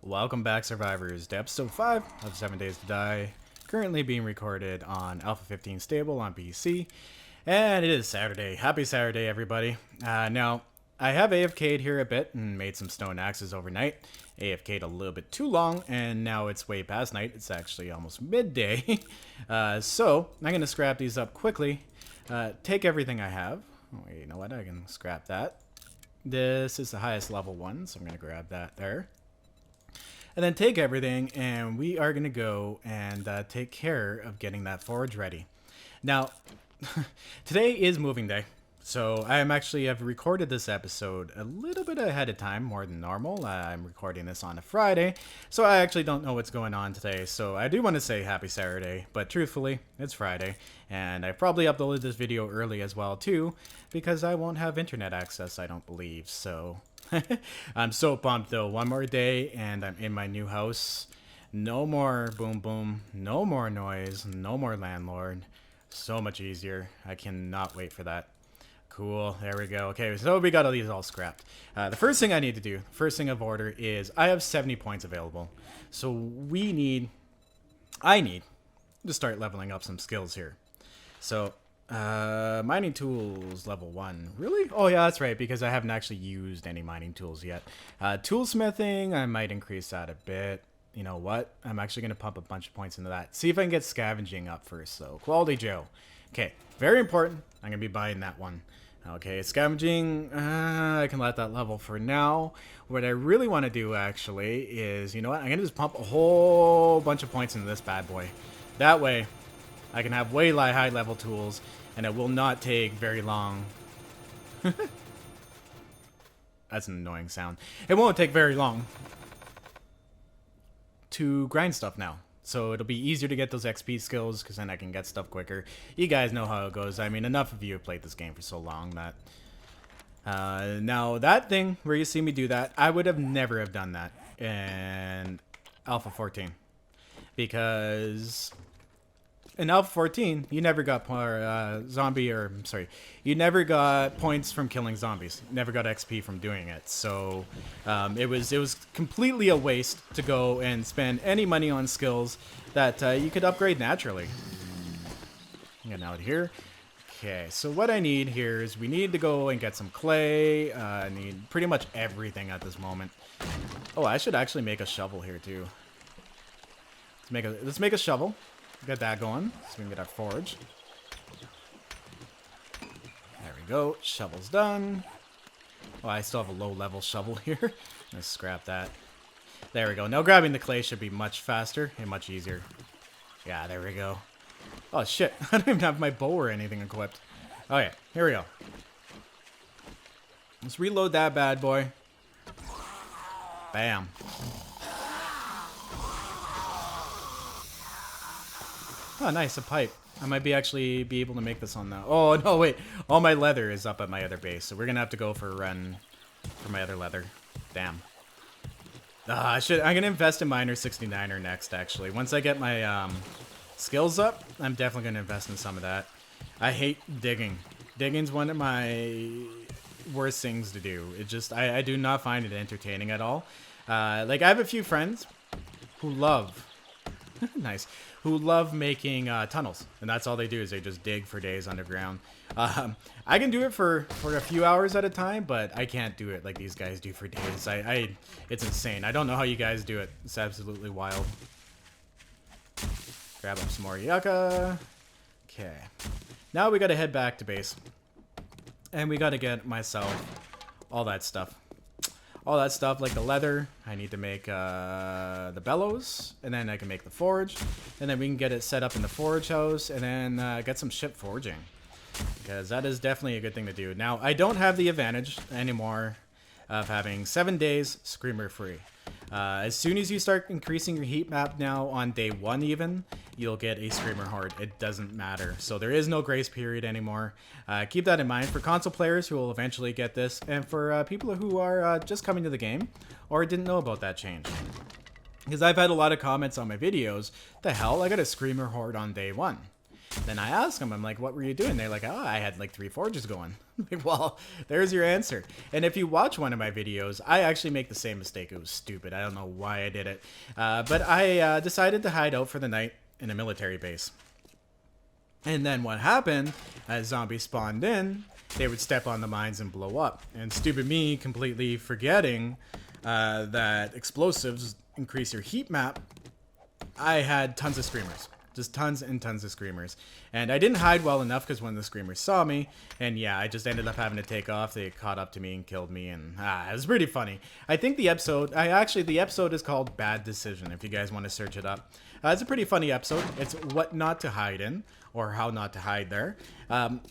Welcome back, survivors, to episode 5 of 7 Days to Die, currently being recorded on Alpha 15 Stable on PC, and it is Saturday. Happy Saturday, everybody. Now, I have AFK'd here a bit and made some stone axes overnight. AFK'd a little bit too long, and now it's way past night. It's actually almost midday. So, I'm going to scrap these up quickly, take everything I have. Oh, wait, you know what? I can scrap that. This is the highest level one, so I'm going to grab that there. And then take everything, and we are going to go and take care of getting that forge ready. Now, today is moving day, so I am actually have recorded this episode a little bit ahead of time, more than normal. I'm recording this on a Friday, so I actually don't know what's going on today. So I do want to say happy Saturday, but truthfully, it's Friday, and I probably uploaded this video early as well too, because I won't have internet access, I don't believe. So I'm so pumped though. One more day and I'm in my new house. No more boom boom, no more noise, no more landlord. So much easier. I cannot wait for that. Cool, there we go. Okay, so we got all these all scrapped. The first thing I need to do, first thing of order, is I have 70 points available. So I need to start leveling up some skills here. So mining tools level 1. Really? Oh yeah, that's right, because I haven't actually used any mining tools yet. Toolsmithing, I might increase that a bit. You know what? I'm actually going to pump a bunch of points into that. See if I can get scavenging up first, though. Quality Joe. Okay, very important. I'm going to be buying that one. Okay, scavenging, I can let that level for now. What I really want to do, actually, is, you know what? I'm going to just pump a whole bunch of points into this bad boy. That way, I can have way high level tools, and it will not take very long. That's an annoying sound. It won't take very long to grind stuff now. So it'll be easier to get those XP skills, because then I can get stuff quicker. You guys know how it goes. I mean, enough of you have played this game for so long that... now, that thing where you see me do that, I would have never have done that in Alpha 14. Because... in Alpha 14, you never got you never got points from killing zombies. You never got XP from doing it. So it was completely a waste to go and spend any money on skills that you could upgrade naturally. Getting out here. Okay, so what I need here is we need to go and get some clay. I need pretty much everything at this moment. Oh, I should actually make a shovel here too. Let's make a shovel. Get that going, so we can get our forge. There we go. Shovel's done. Oh, I still have a low-level shovel here. Let's scrap that. There we go. Now grabbing the clay should be much faster and much easier. Yeah, there we go. Oh, shit. I don't even have my bow or anything equipped. Oh, yeah. Here we go. Let's reload that bad boy. Bam. Oh, nice, a pipe. I might actually be able to make this on the... oh, no, wait. All my leather is up at my other base, so we're going to have to go for a run for my other leather. Damn. I'm going to invest in Miner 69er next, actually. Once I get my skills up, I'm definitely going to invest in some of that. I hate digging. Digging's one of my worst things to do. It just... I do not find it entertaining at all. Like, I have a few friends who love... nice. Who love making tunnels, and that's all they do is they just dig for days underground. I can do it for a few hours at a time, but I can't do it like these guys do for days. It's insane. I don't know how you guys do it. It's absolutely wild. Grab up some more yucca. Okay. Now we gotta head back to base, and we gotta get myself all that stuff. All that stuff, like the leather. I need to make the bellows, and then I can make the forge, and then we can get it set up in the forge house, and then get some ship forging, because that is definitely a good thing to do. Now, I don't have the advantage anymore of having 7 days screamer free. As soon as you start increasing your heat map now on day 1 even, you'll get a screamer horde. It doesn't matter. So there is no grace period anymore. Keep that in mind for console players who will eventually get this, and for people who are just coming to the game or didn't know about that change. Because I've had a lot of comments on my videos, the hell, I got a screamer horde on day 1. Then I ask them, I'm like, what were you doing? They're like, oh, I had like 3 forges going. Like, well, there's your answer. And if you watch one of my videos, I actually make the same mistake. It was stupid. I don't know why I did it. But I decided to hide out for the night in a military base. And then what happened, as zombies spawned in, they would step on the mines and blow up. And stupid me completely forgetting that explosives increase your heat map, I had tons of screamers. Just tons and tons of screamers. And I didn't hide well enough because when the screamers saw me, and yeah, I just ended up having to take off. They caught up to me and killed me, and it was pretty funny. I think the episode, the episode is called Bad Decision, if you guys want to search it up. It's a pretty funny episode. It's what not to hide in, or how not to hide there.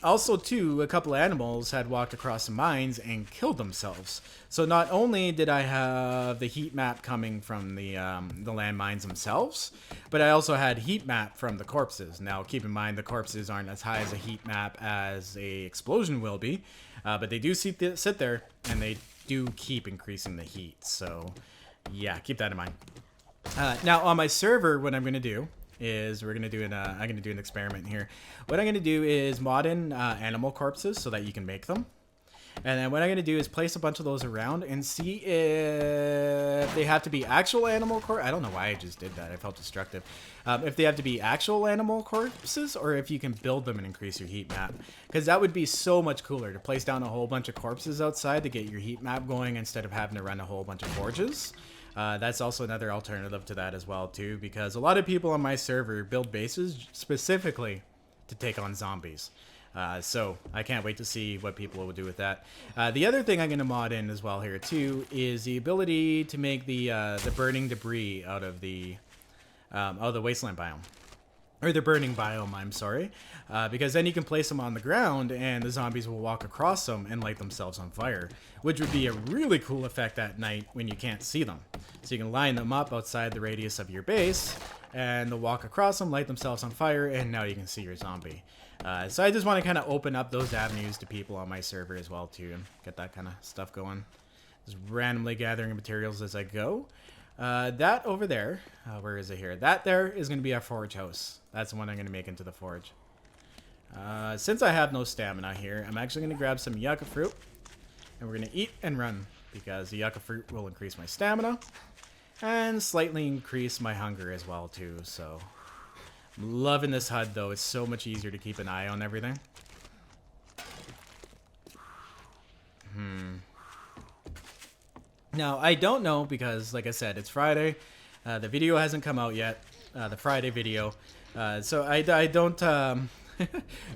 Also, too, a couple of animals had walked across the mines and killed themselves. So not only did I have the heat map coming from the landmines themselves, but I also had heat map from the corpses. Now, keep in mind, the corpses aren't as high as a heat map as a explosion will be, but they do sit there, and they do keep increasing the heat. So, yeah, keep that in mind. Now, on my server, what I'm going to do is I'm going to do an experiment here. What I'm going to do is mod in animal corpses so that you can make them. And then what I'm going to do is place a bunch of those around and see if they have to be actual animal corpses. I don't know why I just did that. I felt destructive. If they have to be actual animal corpses or if you can build them and increase your heat map. Because that would be so much cooler to place down a whole bunch of corpses outside to get your heat map going instead of having to run a whole bunch of forges. That's also another alternative to that as well, too, because a lot of people on my server build bases specifically to take on zombies. So I can't wait to see what people will do with that. The other thing I'm going to mod in as well here, too, is the ability to make the burning debris out of the wasteland biome. Or the burning biome, I'm sorry. Because then you can place them on the ground and the zombies will walk across them and light themselves on fire. Which would be a really cool effect at night when you can't see them. So you can line them up outside the radius of your base and they'll walk across them, light themselves on fire, and now you can see your zombie. So I just want to kind of open up those avenues to people on my server as well too and get that kind of stuff going. Just randomly gathering materials as I go. That over there, where is it here? That there is going to be our forge house. That's the one I'm going to make into the forge. Since I have no stamina here, I'm actually going to grab some yucca fruit. And we're going to eat and run. Because the yucca fruit will increase my stamina. And slightly increase my hunger as well too. So, I'm loving this HUD though. It's so much easier to keep an eye on everything. Now, I don't know because, like I said, it's Friday. The video hasn't come out yet. The Friday video. So I don't...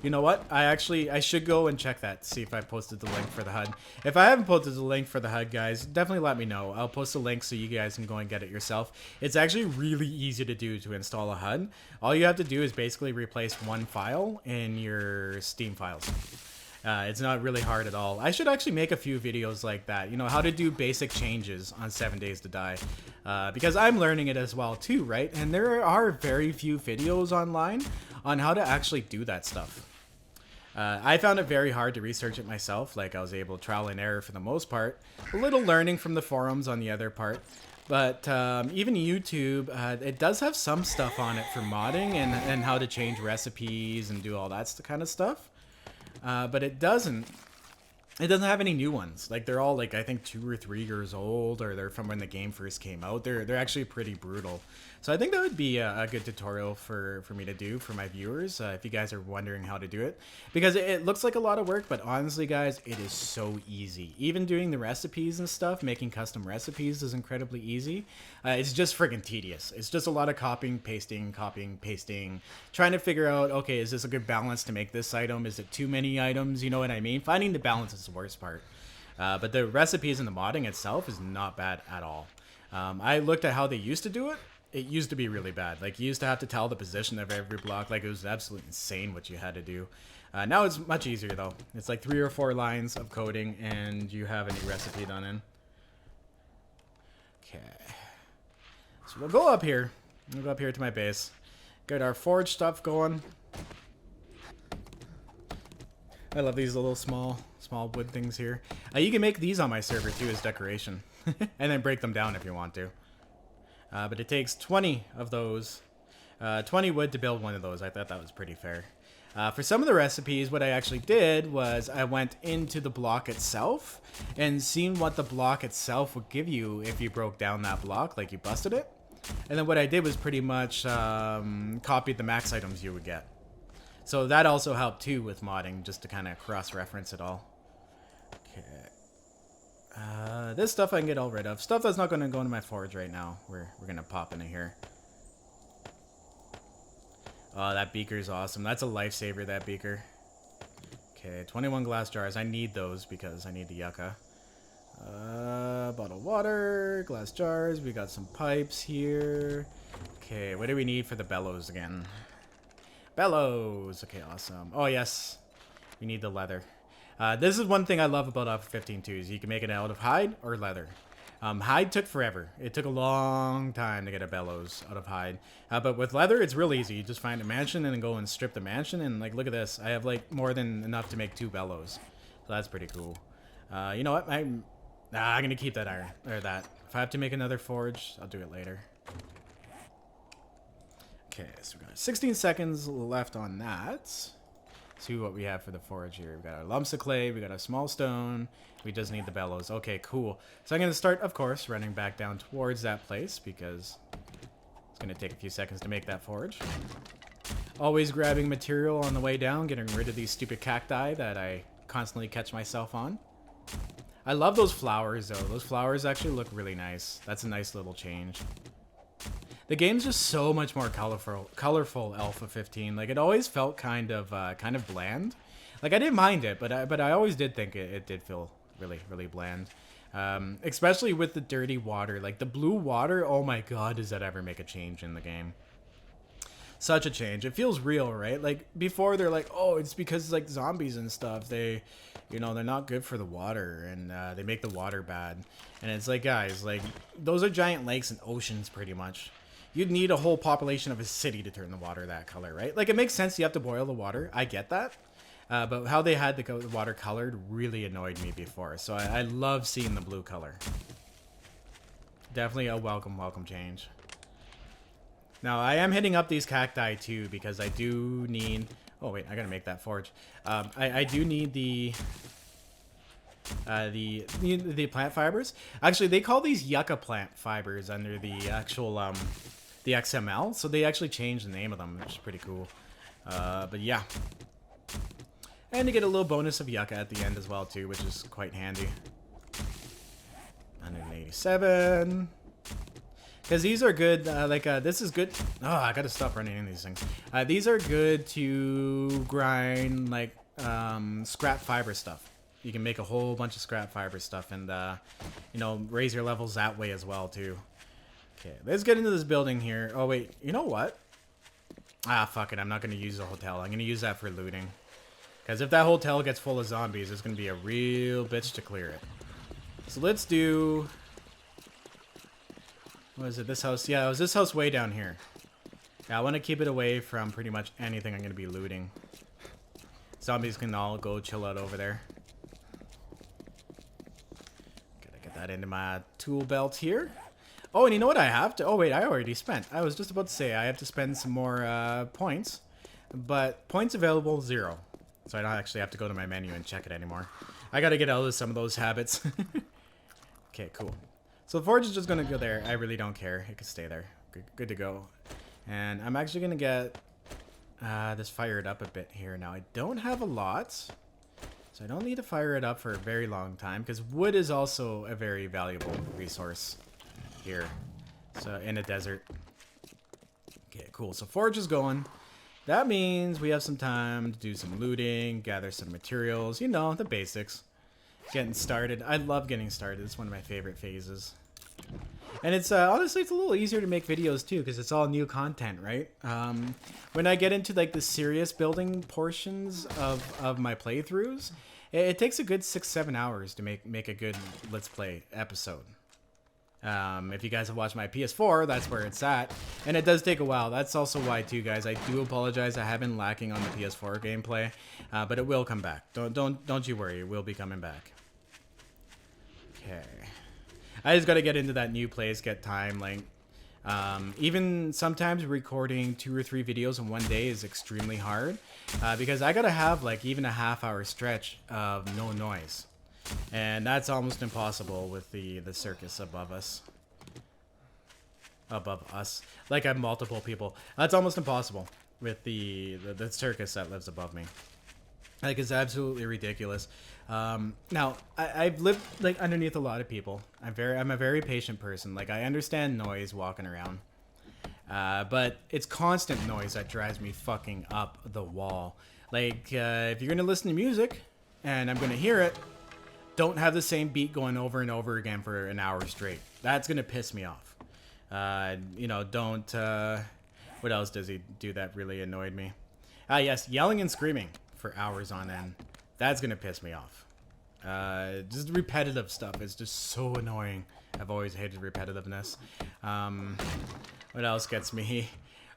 you know what? I should go and check that. See if I posted the link for the HUD. If I haven't posted the link for the HUD, guys, definitely let me know. I'll post a link so you guys can go and get it yourself. It's actually really easy to do to install a HUD. All you have to do is basically replace one file in your Steam files. It's not really hard at all. I should actually make a few videos like that. You know, how to do basic changes on 7 Days to Die. Because I'm learning it as well too, right? And there are very few videos online on how to actually do that stuff. I found it very hard to research it myself. Like, I was able to trial and error for the most part. A little learning from the forums on the other part. But even YouTube, it does have some stuff on it for modding and how to change recipes and do all that kind of stuff. But it doesn't have any new ones. Like, they're all like, I think 2 or 3 years old, or they're from when the game first came out. They're actually pretty brutal. So I think that would be a good tutorial for me to do for my viewers, if you guys are wondering how to do it. Because it looks like a lot of work, but honestly, guys, it is so easy. Even doing the recipes and stuff, making custom recipes is incredibly easy. It's just friggin' tedious. It's just a lot of copying, pasting, trying to figure out, okay, is this a good balance to make this item? Is it too many items? You know what I mean? Finding the balance is the worst part. But the recipes and the modding itself is not bad at all. I looked at how they used to do it. It used to be really bad. Like, you used to have to tell the position of every block. Like, it was absolutely insane what you had to do. Now it's much easier, though. It's like 3 or 4 lines of coding, and you have a new recipe done in. Okay. So we'll go up here. We'll go up here to my base. Get our forge stuff going. I love these little small wood things here. You can make these on my server, too, as decoration. And then break them down if you want to. But it takes 20 of those 20 wood to build one of those. I thought that was pretty fair. For some of the recipes, what I actually did was I went into the block itself and seen what the block itself would give you if you broke down that block, like you busted it. And then what I did was pretty much copied the max items you would get. So that also helped too with modding, just to kind of cross-reference it all. Okay. This stuff I can get all rid of. Stuff that's not going to go into my forge right now. We're going to pop into here. Oh, that beaker is awesome. That's a lifesaver, that beaker. Okay, 21 glass jars. I need those because I need the yucca. Bottled water, glass jars. We got some pipes here. Okay, what do we need for the bellows again? Bellows. Okay, awesome. Oh, yes. We need the leather. This is one thing I love about Alpha 15 too, is you can make it out of hide or leather. Hide took forever. It took a long time to get a bellows out of hide. But with leather, it's real easy. You just find a mansion and then go and strip the mansion. And like, look at this. I have like more than enough to make 2 bellows. So that's pretty cool. You know what? I'm going to keep that iron. Or that. If I have to make another forge, I'll do it later. Okay, so we got 16 seconds left on that. See what we have for the forge here. We've got our lumps of clay, we got a small stone, we just need the bellows. Okay, cool. So I'm going to start, of course, running back down towards that place because it's going to take a few seconds to make that forge. Always grabbing material on the way down, getting rid of these stupid cacti that I constantly catch myself on. I love those flowers, though. Those flowers actually look really nice. That's a nice little change. The game's just so much more colorful Alpha 15. Like, it always felt kind of bland. Like, I didn't mind it, but I always did think it did feel really, really bland. Especially with the dirty water. Like, the blue water, oh my god, does that ever make a change in the game. Such a change. It feels real, right? Like, before they're like, oh, it's because, like, zombies and stuff, they, you know, they're not good for the water, and they make the water bad. And it's like, guys, like, those are giant lakes and oceans, pretty much. You'd need a whole population of a city to turn the water that color, right? Like, it makes sense you have to boil the water. I get that. But how they had the water colored really annoyed me before. So I love seeing the blue color. Definitely a welcome change. Now, I am hitting up these cacti, too, because I do need... Oh, wait, I gotta make that forge. I do need the plant fibers. Actually, they call these yucca plant fibers under the actual... the XML, so they actually changed the name of them, which is pretty cool. But yeah. And you get a little bonus of yucca at the end as well, too, which is quite handy. 187. Because these are good, this is good. Oh, I gotta stop running into these things. These are good to grind, like, scrap fiber stuff. You can make a whole bunch of scrap fiber stuff and, you know, raise your levels that way as well, too. Okay, let's get into this building here. Oh, wait, you know what? Ah, fuck it, I'm not going to use the hotel. I'm going to use that for looting. Because if that hotel gets full of zombies, it's going to be a real bitch to clear it. So let's do... What is it, this house? Yeah, it was this house way down here. Yeah, I want to keep it away from pretty much anything I'm going to be looting. Zombies can all go chill out over there. Gotta get that into my tool belt here. Oh, and you know what I have to... Oh, wait, I already spent. I was just about to say I have to spend some more points. But points available, 0. So I don't actually have to go to my menu and check it anymore. I gotta get out of some of those habits. Okay, cool. So the forge is just gonna go there. I really don't care. It can stay there. Good to go. And I'm actually gonna get this fired up a bit here. Now, I don't have a lot. So I don't need to fire it up for a very long time. Because wood is also a very valuable resource here, so in a desert. Okay, cool. So forge is going. That means we have some time to do some looting, gather some materials, you know, the basics. Getting started. I love getting started. It's one of my favorite phases. And it's honestly, it's a little easier to make videos too because it's all new content, right? When I get into like the serious building portions of my playthroughs, it takes a good 6-7 hours to make a good Let's Play episode. If you guys have watched my PS4, that's where it's at. And it does take a while. That's also why, too, guys. I do apologize. I have been lacking on the PS4 gameplay, but it will come back. Don't you worry. It will be coming back. Okay. I just got to get into that new place, get time. Like, Even sometimes recording 2 or 3 videos in one day is extremely hard because I gotta have like even a half-hour stretch of no noise, and that's almost impossible with the circus above us. Like I have multiple people. That's almost impossible with the circus that lives above me. Like, it's absolutely ridiculous. Now, I've lived like underneath a lot of people. I'm a very patient person. Like, I understand noise walking around, but it's constant noise that drives me fucking up the wall. Like, if you're gonna listen to music, and I'm gonna hear it, don't have the same beat going over and over again for an hour straight. That's gonna piss me off. You know, don't. What else does he do that really annoyed me? Yes, yelling and screaming for hours on end. That's gonna piss me off. Just repetitive stuff is just so annoying. I've always hated repetitiveness. What else gets me?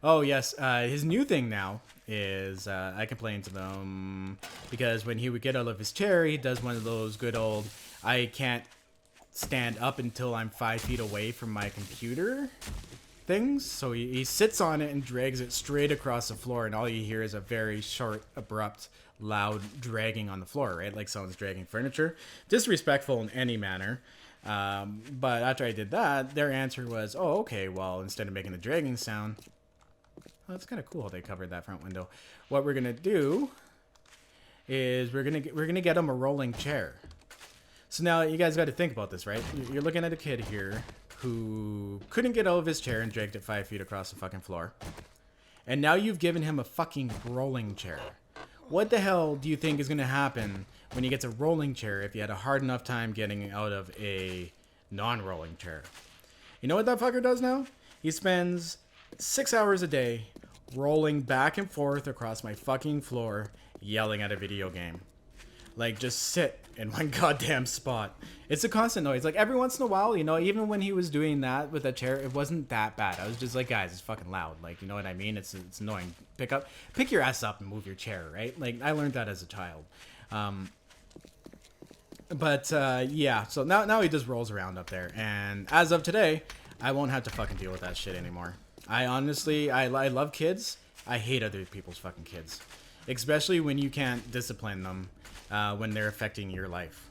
Oh yes, his new thing now is I complained to them because when he would get out of his chair, he does one of those good old I can't stand up until I'm 5 feet away from my computer things. So he sits on it and drags it straight across the floor, and all you hear is a very short, abrupt, loud dragging on the floor, right? Like someone's dragging furniture. Disrespectful in any manner. But after I did that, their answer was, oh, okay, well, instead of making the dragging sound, well, that's kind of cool how they covered that front window. What we're gonna do is we're gonna get him a rolling chair. So now you guys got to think about this, right? You're looking at a kid here who couldn't get out of his chair and dragged it 5 feet across the fucking floor. And now you've given him a fucking rolling chair. What the hell do you think is going to happen when he gets a rolling chair if he had a hard enough time getting out of a non-rolling chair? You know what that fucker does now? He spends 6 hours a day rolling back and forth across my fucking floor, yelling at a video game. Like, just sit in one goddamn spot. It's a constant noise. Like, every once in a while, you know, even when he was doing that with a chair, it wasn't that bad. I was just like, guys, it's fucking loud. Like, you know what I mean? It's annoying. Pick your ass up and move your chair, right? Like, I learned that as a child. Yeah, so now he just rolls around up there. And as of today, I won't have to fucking deal with that shit anymore. I honestly, I love kids. I hate other people's fucking kids. Especially when you can't discipline them when they're affecting your life.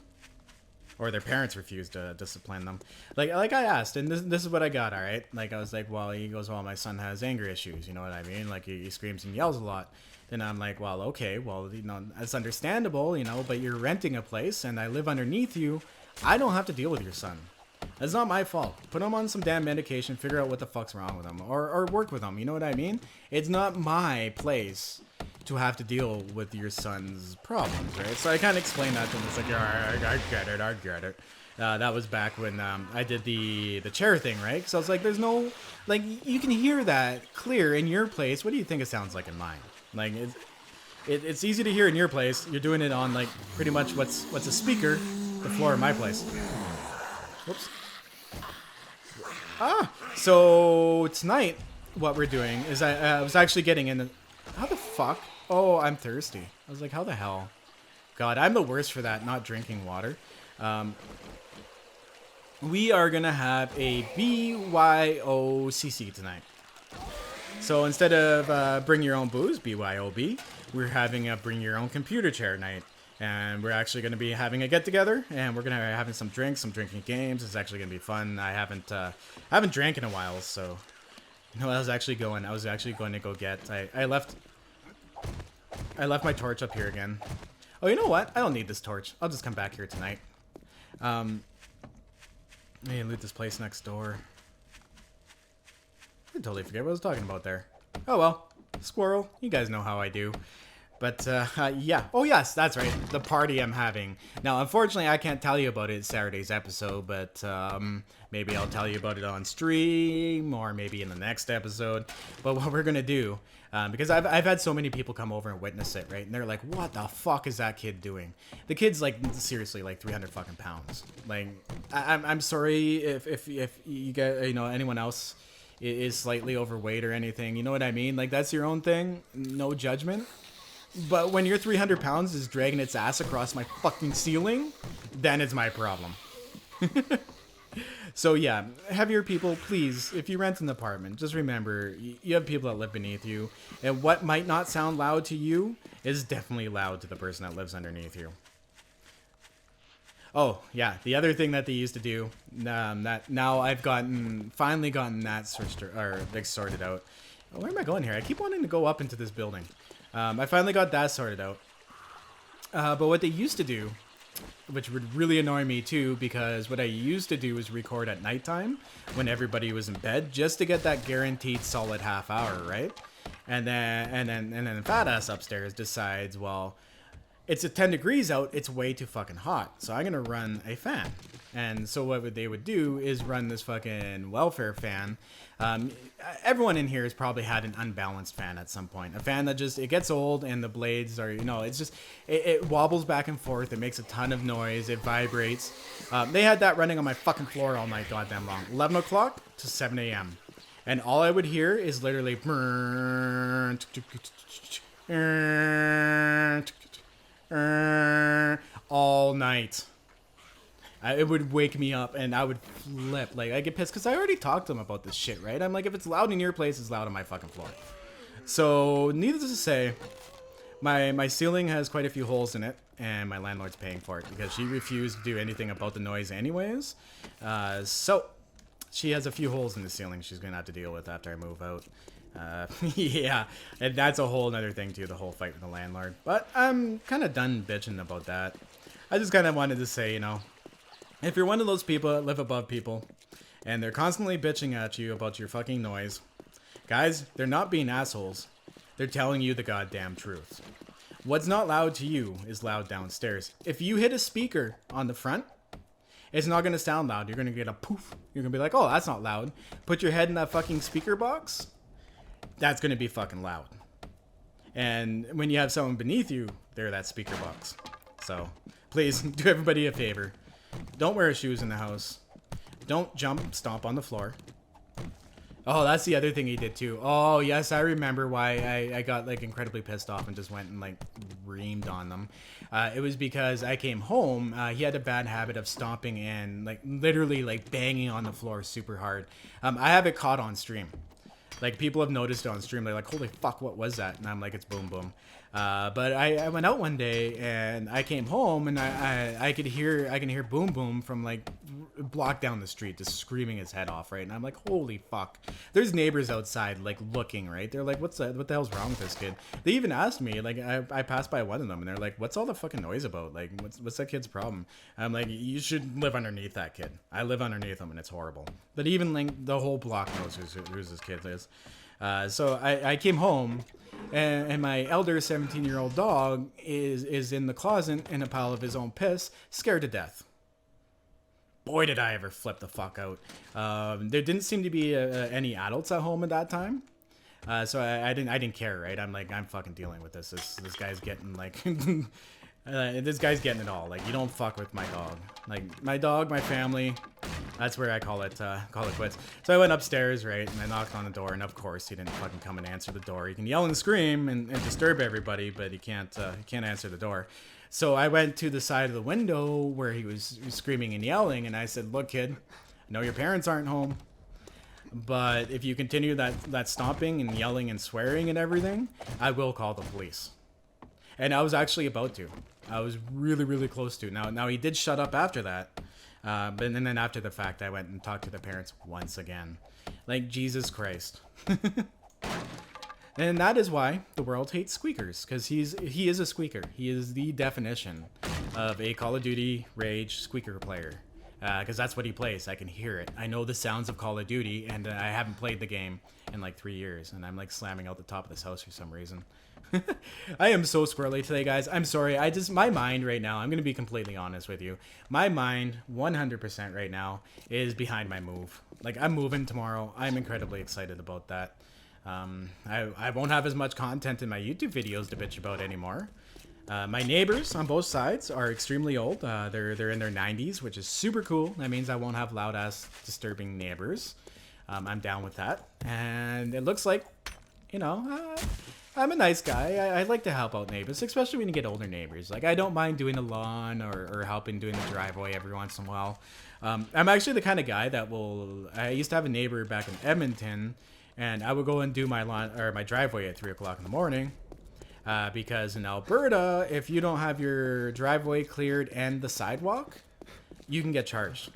Or their parents refuse to discipline them. Like I asked, and this is what I got, alright? Like, I was like, well, he goes, well, my son has anger issues, you know what I mean? Like, he screams and yells a lot. Then I'm like, well, okay, well, you know, that's understandable, you know, but you're renting a place, and I live underneath you. I don't have to deal with your son. That's not my fault. Put him on some damn medication, figure out what the fuck's wrong with him, or work with him, you know what I mean? It's not my place to have to deal with your son's problems, right? So I kind of explained that to him. It's like, yeah, I get it. That was back when I did the chair thing, right? So I was like, there's no, like, you can hear that clear in your place. What do you think it sounds like in mine? Like, it's easy to hear in your place. You're doing it on, like, pretty much what's a speaker, the floor in my place. Whoops. So tonight, what we're doing is I was actually getting in. How the fuck? Oh, I'm thirsty. I was like, how the hell? God, I'm the worst for that, not drinking water. We are gonna have a BYOCC tonight. So instead of bring your own booze, BYOB, we're having a bring your own computer chair night. And we're actually going to be having a get-together, and we're going to be having some drinks, some drinking games. It's actually going to be fun. I haven't drank in a while, so... You know, I was actually going to go get... I left my torch up here again. Oh, you know what? I don't need this torch. I'll just come back here tonight. I need to loot this place next door. I totally forget what I was talking about there. Oh, well. Squirrel. You guys know how I do. But, yeah. Oh, yes, that's right. The party I'm having. Now, unfortunately, I can't tell you about it in Saturday's episode, but maybe I'll tell you about it on stream, or maybe in the next episode. But what we're going to do, because I've had so many people come over and witness it, right? And they're like, what the fuck is that kid doing? The kid's, like, seriously, like, 300 fucking pounds. Like, I'm sorry if you get, you know, anyone else is slightly overweight or anything. You know what I mean? Like, that's your own thing. No judgment. But when your 300 pounds is dragging its ass across my fucking ceiling, then it's my problem. So yeah, heavier people, please, if you rent an apartment, just remember you have people that live beneath you, and what might not sound loud to you is definitely loud to the person that lives underneath you. Oh yeah, the other thing that they used to do, that now I've finally gotten that sorted out. Oh, where am I going here? I keep wanting to go up into this building. I finally got that sorted out. But what they used to do, which would really annoy me too, because what I used to do was record at nighttime when everybody was in bed, just to get that guaranteed solid half hour, right? And then fat ass upstairs decides, well, it's at 10 degrees out, it's way too fucking hot, so I'm gonna run a fan. And so what they would do is run this fucking welfare fan. Everyone in here has probably had an unbalanced fan at some point. A fan that just, it gets old and the blades are, it's just, it wobbles back and forth. It makes a ton of noise. It vibrates. They had that running on my fucking floor all night goddamn long. 11 o'clock to 7 a.m. And all I would hear is literally all night. It would wake me up and I would flip. Like, I get pissed because I already talked to them about this shit, right? I'm like, if it's loud in your place, it's loud on my fucking floor. So, needless to say, my ceiling has quite a few holes in it, and my landlord's paying for it because she refused to do anything about the noise anyways. So, she has a few holes in the ceiling she's going to have to deal with after I move out. Yeah, and that's a whole other thing too, the whole fight with the landlord. But I'm kind of done bitching about that. I just kind of wanted to say, if you're one of those people that live above people, and they're constantly bitching at you about your fucking noise, guys, they're not being assholes. They're telling you the goddamn truth. What's not loud to you is loud downstairs. If you hit a speaker on the front, it's not going to sound loud. You're going to get a poof. You're going to be like, oh, that's not loud. Put your head in that fucking speaker box. That's going to be fucking loud. And when you have someone beneath you, they're that speaker box. So please do everybody a favor. Don't wear shoes in the house. Don't stomp on the floor. Oh, that's the other thing he did too. Oh, yes, I remember why I got like incredibly pissed off and just went and like reamed on them. It was because I came home. He had a bad habit of stomping and like literally like banging on the floor super hard. I have it caught on stream. Like, people have noticed it on stream. They're like, holy fuck, what was that? And I'm like, it's Boom Boom. But I went out one day and I came home and I can hear Boom Boom from like a block down the street just screaming his head off, right? And I'm like, holy fuck. There's neighbors outside like looking, right? They're like, what the hell's wrong with this kid? They even asked me, like, I passed by one of them and they're like, what's all the fucking noise about? Like, what's that kid's problem? I'm like, you should live underneath that kid. I live underneath him and it's horrible. But even like the whole block knows who's this kid is. So I came home, and my elder 17-year-old dog is in the closet in a pile of his own piss, scared to death. Boy, did I ever flip the fuck out. There didn't seem to be any adults at home at that time. So I didn't care, right? I'm like, I'm fucking dealing with this. This guy's getting like... this guy's getting it all. Like, you don't fuck with my dog. Like, my dog, my family, that's where I call it quits. So I went upstairs, right, and I knocked on the door, and of course he didn't fucking come and answer the door. He can yell and scream and disturb everybody, but he can't answer the door. So I went to the side of the window where he was screaming and yelling, and I said, look, kid, I know your parents aren't home, but if you continue that stomping and yelling and swearing and everything, I will call the police. And I was actually about to. I was really, really close to. Now he did shut up after that. But then after the fact, I went and talked to the parents once again. Like, Jesus Christ. And that is why the world hates squeakers. Because he is a squeaker. He is the definition of a Call of Duty Rage squeaker player. Because that's what he plays. I can hear it. I know the sounds of Call of Duty. And I haven't played the game in like 3 years. And I'm like slamming out the top of this house for some reason. I am so squirrely today, guys. I'm sorry. My mind right now, I'm going to be completely honest with you. My mind, 100% right now, is behind my move. Like, I'm moving tomorrow. I'm incredibly excited about that. I won't have as much content in my YouTube videos to bitch about anymore. My neighbors on both sides are extremely old. They're in their 90s, which is super cool. That means I won't have loud-ass, disturbing neighbors. I'm down with that. And it looks like you know, I'm a nice guy. I like to help out neighbors, especially when you get older neighbors. Like, I don't mind doing the lawn or helping doing the driveway every once in a while. I'm actually the kind of guy that will. I used to have a neighbor back in Edmonton, and I would go and do my lawn or my driveway at 3 o'clock in the morning. Because in Alberta, if you don't have your driveway cleared and the sidewalk, you can get charged.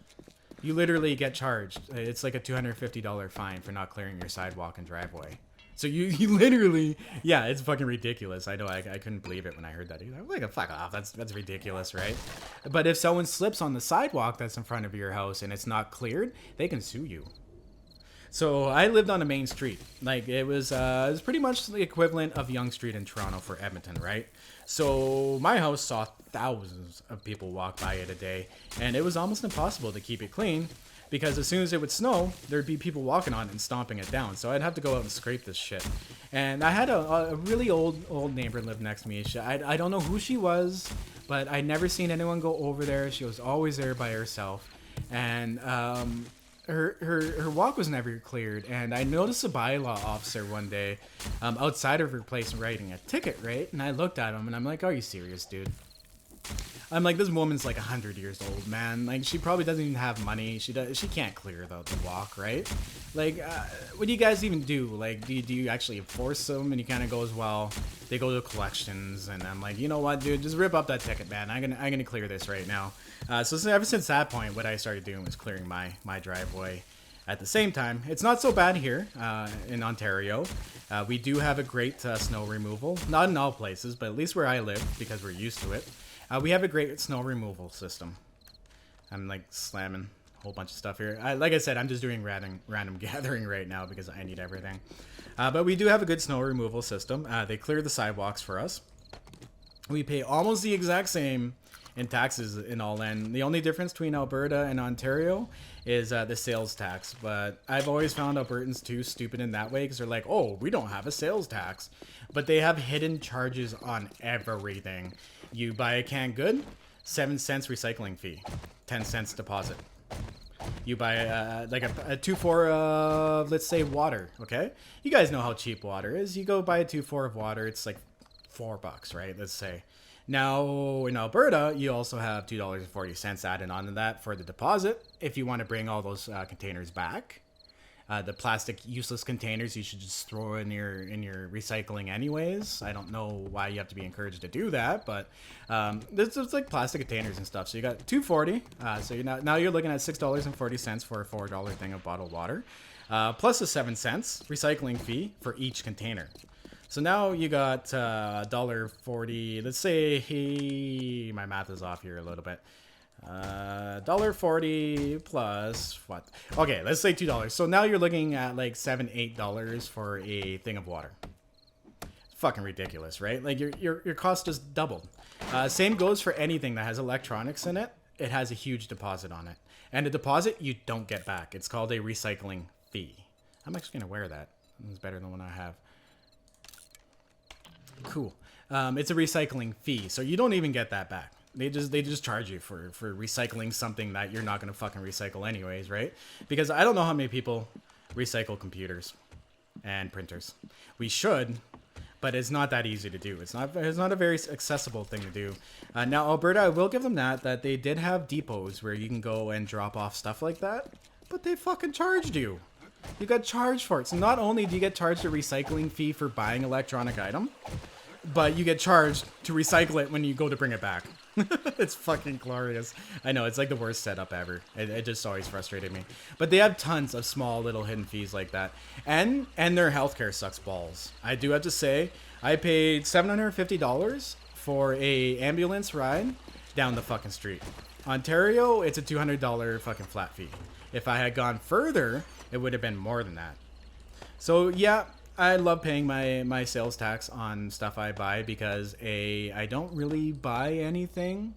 You literally get charged. It's like a $250 fine for not clearing your sidewalk and driveway. So you literally, yeah, it's fucking ridiculous. I know, I couldn't believe it when I heard that. I'm like, fuck off, that's ridiculous, right? But if someone slips on the sidewalk that's in front of your house and it's not cleared, they can sue you. So I lived on a main street. Like, it was pretty much the equivalent of Yonge Street in Toronto for Edmonton, right? So my house saw thousands of people walk by it a day, and it was almost impossible to keep it clean because as soon as it would snow, there'd be people walking on it and stomping it down. So I'd have to go out and scrape this shit. And I had a really old neighbor live next to me. I don't know who she was, but I'd never seen anyone go over there. She was always there by herself. And her walk was never cleared, and I noticed a bylaw officer one day outside of her place writing a ticket, right? And I looked at him and I'm like, are you serious, dude? I'm like, this woman's like 100 years old, man. Like, she probably doesn't even have money. She can't clear the walk, right? Like, what do you guys even do? Like, do you actually enforce them? And he kind of goes, well, they go to collections. And I'm like, you know what, dude? Just rip up that ticket, man. I'm gonna clear this right now. So ever since that point, what I started doing was clearing my driveway. At the same time, it's not so bad here in Ontario. We do have a great snow removal. Not in all places, but at least where I live, because we're used to it. We have a great snow removal system. I'm like slamming a whole bunch of stuff here. Like I said, I'm just doing random gathering right now because I need everything. But we do have a good snow removal system. They clear the sidewalks for us. We pay almost the exact same in taxes in all in. The only difference between Alberta and Ontario is the sales tax. But I've always found Albertans too stupid in that way because they're like, oh, we don't have a sales tax. But they have hidden charges on everything. You buy a canned good, 7 cents recycling fee, 10 cents deposit. You buy like a 2-4 of, let's say, water, okay? You guys know how cheap water is. You go buy a 2-4 of water, it's like $4, right? Let's say. Now, in Alberta, you also have $2.40 added onto that for the deposit if you want to bring all those containers back. The plastic useless containers you should just throw in your recycling anyways. I don't know why you have to be encouraged to do that, but there's like plastic containers and stuff. So you got $2.40. So now you're looking at $6.40 for a $4 thing of bottled water, plus a 7 cents recycling fee for each container. So now you got $1.40. Let's say my math is off here a little bit. $1.40 plus what? Okay, let's say $2. So now you're looking at like $7-8 for a thing of water. Fucking ridiculous, right? Like your cost just doubled. Same goes for anything that has electronics in it. It has a huge deposit on it, and a deposit you don't get back. It's called a recycling fee. I'm actually gonna wear that. It's better than what I have. Cool. It's a recycling fee, so you don't even get that back. They just charge you for recycling something that you're not gonna fucking recycle anyways, right? Because I don't know how many people recycle computers and printers. We should, but it's not that easy to do. It's not a very accessible thing to do. Now Alberta, I will give them that they did have depots where you can go and drop off stuff like that, but they fucking charged you. You got charged for it. So not only do you get charged a recycling fee for buying electronic item, but you get charged to recycle it when you go to bring it back. It's fucking glorious. I know, it's like the worst setup ever. It just always frustrated me. But they have tons of small little hidden fees like that. And their healthcare sucks balls. I do have to say, I paid $750 for a ambulance ride down the fucking street. Ontario, it's a $200 fucking flat fee. If I had gone further, it would have been more than that. So yeah, I love paying my sales tax on stuff I buy because I don't really buy anything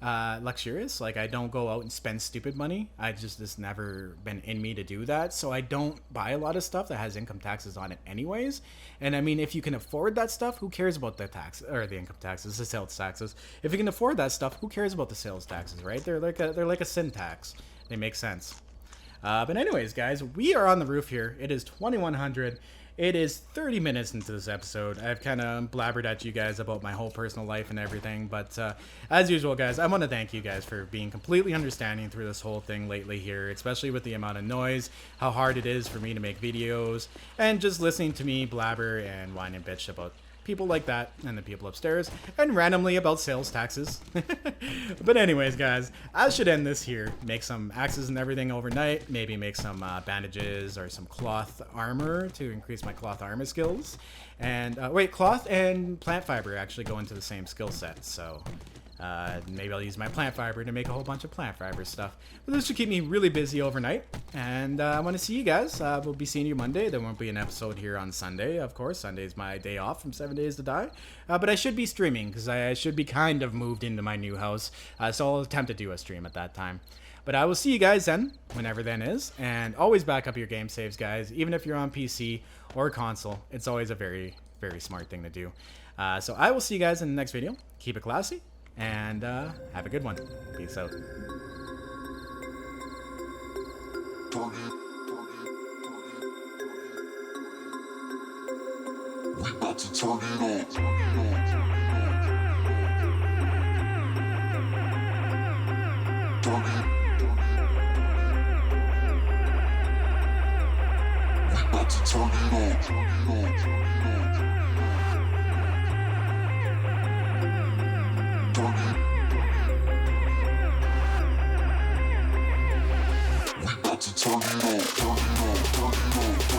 luxurious. Like, I don't go out and spend stupid money. It's never been in me to do that. So I don't buy a lot of stuff that has income taxes on it anyways. And I mean, if you can afford that stuff, who cares about the tax or the income taxes, the sales taxes? If you can afford that stuff, who cares about the sales taxes, right? They're like a sin tax. They make sense. But anyways, guys, we are on the roof here. It is 2100. It is 30 minutes into this episode. I've kind of blabbered at you guys about my whole personal life and everything, but as usual, guys, I want to thank you guys for being completely understanding through this whole thing lately here, especially with the amount of noise, how hard it is for me to make videos, and just listening to me blabber and whine and bitch about people like that and the people upstairs, and randomly about sales taxes. But anyways, guys, I should end this here. Make some axes and everything overnight. Maybe make some bandages or some cloth armor to increase my cloth armor skills. And wait, cloth and plant fiber actually go into the same skill set, so maybe I'll use my plant fiber to make a whole bunch of plant fiber stuff. But this should keep me really busy overnight. And I want to see you guys. We'll be seeing you Monday. There won't be an episode here on Sunday, of course. Sunday's my day off from 7 Days to Die. But I should be streaming because I should be kind of moved into my new house. So I'll attempt to do a stream at that time. But I will see you guys then, whenever then is. And always back up your game saves, guys. Even if you're on PC or console, it's always a very, very smart thing to do. So I will see you guys in the next video. Keep it classy. And have a good one. Peace out. We about to turn it on. We about to turn it on. Turn it on, turn it on, turn it on.